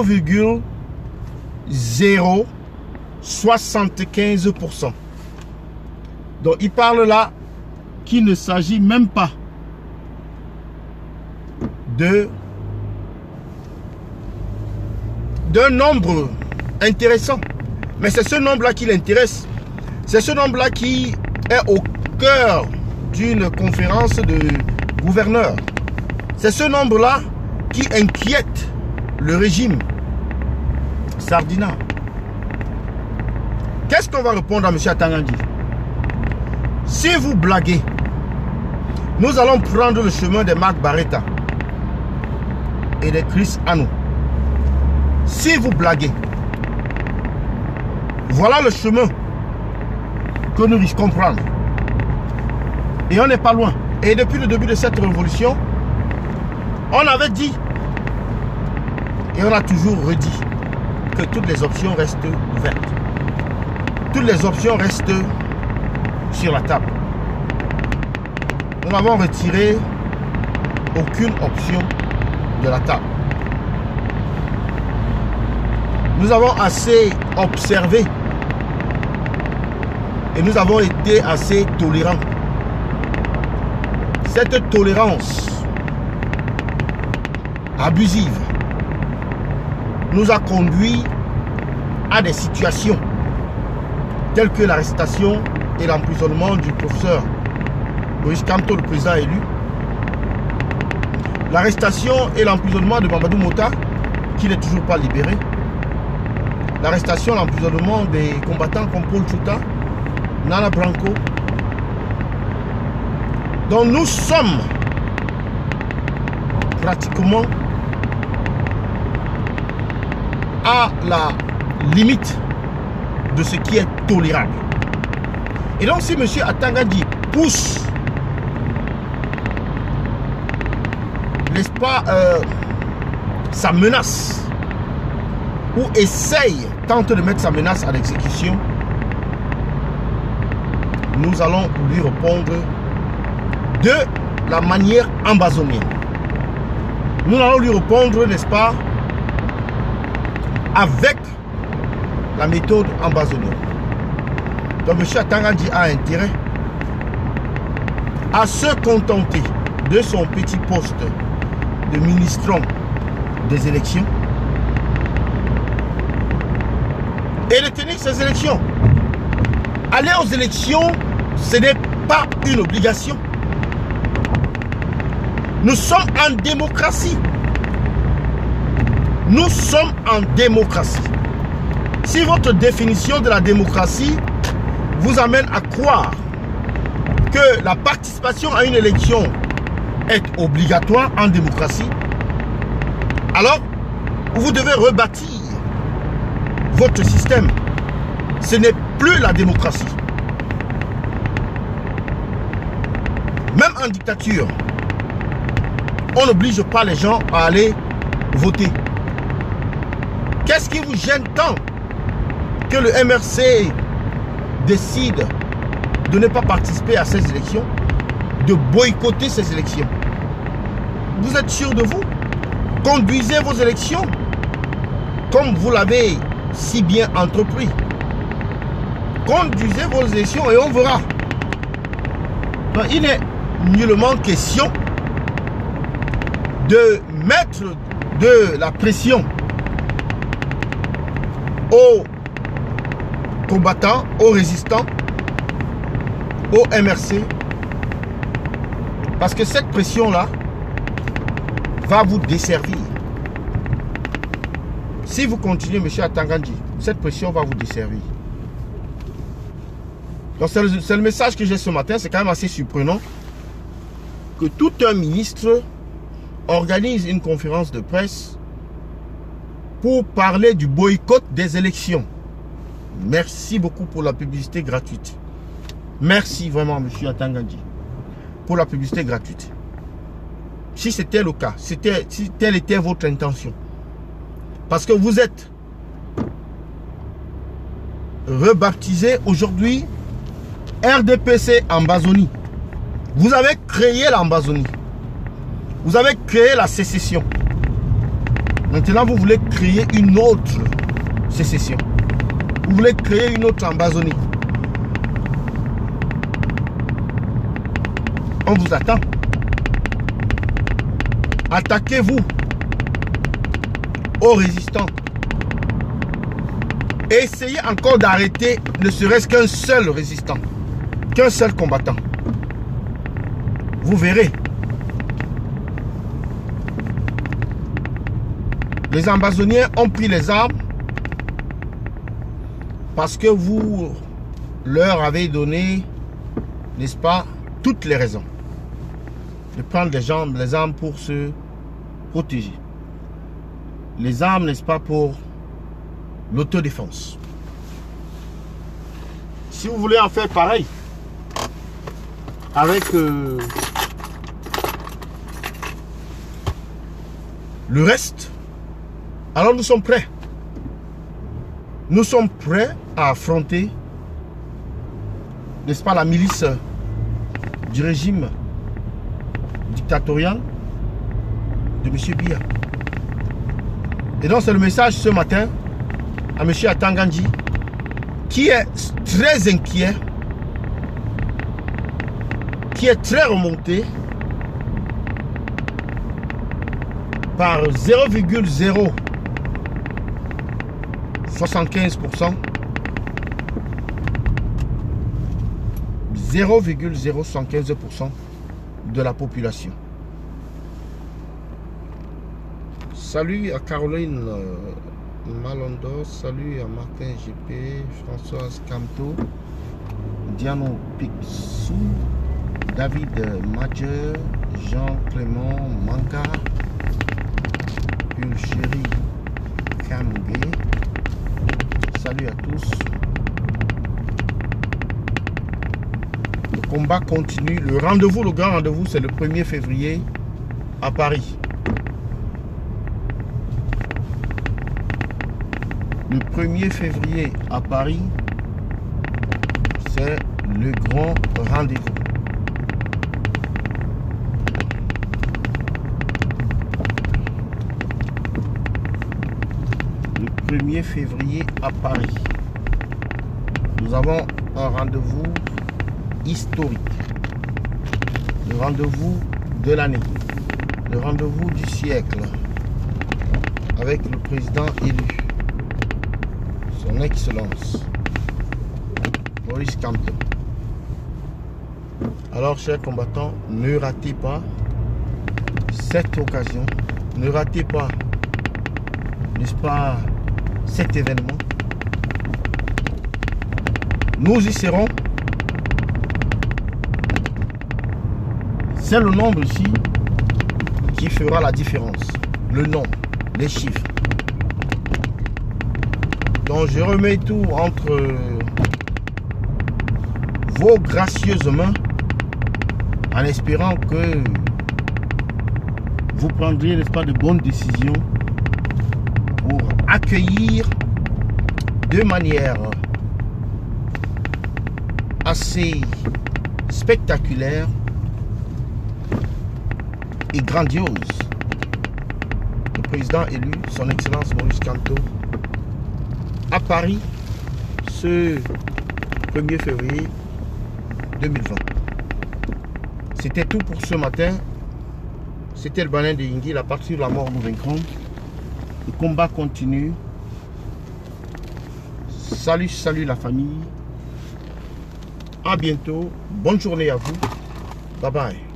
0,075%. Donc il parle là qu'il ne s'agit même pas d'un nombre intéressant. Mais c'est ce nombre-là qui l'intéresse. C'est ce nombre-là qui est au cœur d'une conférence de gouverneurs. C'est ce nombre-là qui inquiète le régime Sardina. Qu'est-ce qu'on va répondre à M. Atangandi? Si vous blaguez, nous allons prendre le chemin de Marc Barretta et de Chris Ano. Si vous blaguez, voilà le chemin que nous risquons de prendre. Et on n'est pas loin. Et depuis le début de cette révolution, on avait dit, et on a toujours redit, que toutes les options restent ouvertes. Toutes les options restent sur la table. Nous n'avons retiré aucune option de la table. Nous avons assez observé et nous avons été assez tolérants. Cette tolérance abusive nous a conduit à des situations telles que l'arrestation et l'emprisonnement du professeur Boris Kamto, le président élu, l'arrestation et l'emprisonnement de Mamadou Mota, qui n'est toujours pas libéré, l'arrestation et l'emprisonnement des combattants comme Paul Chouta, Nana Branco. Donc nous sommes pratiquement à la limite de ce qui est tolérable. Et donc si M. Atangandi pousse, n'est-ce pas, sa menace, ou essaye, tente de mettre sa menace à l'exécution, nous allons lui répondre de la manière ambazonienne. Nous allons lui répondre, n'est-ce pas, avec la méthode ambazonienne. Donc M. Atangandi a intérêt à se contenter de son petit poste de ministre des élections et de tenir ces élections. Aller aux élections, ce n'est pas une obligation. Nous sommes en démocratie. Nous sommes en démocratie. Si votre définition de la démocratie vous amène à croire que la participation à une élection est obligatoire en démocratie, alors vous devez rebâtir votre système. Ce n'est plus la démocratie. Même en dictature, on n'oblige pas les gens à aller voter. Qu'est-ce qui vous gêne tant que le MRC décide de ne pas participer à ces élections, de boycotter ces élections? Vous êtes sûr de vous? Conduisez vos élections comme vous l'avez si bien entrepris. Conduisez vos élections et on verra. Donc, il n'est nullement question de mettre de la pression aux combattants, aux résistants, aux MRC, parce que cette pression-là va vous desservir. Si vous continuez, M. Atangandi, cette pression va vous desservir. Donc c'est le message que j'ai ce matin. C'est quand même assez surprenant que tout un ministre organise une conférence de presse pour parler du boycott des élections. Merci beaucoup pour la publicité gratuite. Merci vraiment, M. Atangandi, pour la publicité gratuite. Si c'était le cas, si telle était votre intention, parce que vous êtes rebaptisé aujourd'hui RDPC Ambazonie. Vous avez créé l'Ambazonie. Vous avez créé la sécession. Maintenant, vous voulez créer une autre sécession. Vous voulez créer une autre Ambazonie. On vous attend. Attaquez-vous aux résistants. Essayez encore d'arrêter ne serait-ce qu'un seul résistant, qu'un seul combattant. Vous verrez. Les Ambazoniens ont pris les armes parce que vous leur avez donné, n'est-ce pas, toutes les raisons de prendre les armes pour se protéger. Les armes, n'est-ce pas, pour l'autodéfense. Si vous voulez en faire pareil avec le reste, alors nous sommes prêts. Nous sommes prêts à affronter, n'est-ce pas, la milice du régime dictatorial de M. Biya. Et donc c'est le message ce matin à M. Atangandji, qui est très inquiet, qui est très remonté par 0,075%, 0,075% de la population. Salut à Caroline Malondo, salut à Martin GP, Françoise Camto, Diano Pixou, David Majeur, Jean-Clément Manga, Ulchéri Kamge. Salut à tous. Le combat continue. Le rendez-vous, le grand rendez-vous, c'est le 1er février à Paris. Le 1er février à Paris, c'est le grand rendez-vous. Le 1er février à Paris, nous avons un rendez-vous historique. Le rendez-vous de l'année. Le rendez-vous du siècle. Avec le président élu. Son Excellence Maurice Kamto. Alors, chers combattants, ne ratez pas cette occasion, ne ratez pas, n'est-ce pas, cet événement. Nous y serons. C'est le nombre ici qui fera la différence. Le nombre, les chiffres. Donc je remets tout entre vos gracieuses mains en espérant que vous prendrez, n'est-ce pas, de bonnes décisions pour accueillir de manière assez spectaculaire et grandiose le président élu, son Excellence Maurice Kamto, à Paris ce 1er février 2020. C'était tout pour ce matin. C'était le Banin de Yingui. À partir de la mort, nous vaincrons. Le combat continue. Salut, salut la famille. À bientôt. Bonne journée à vous. Bye bye.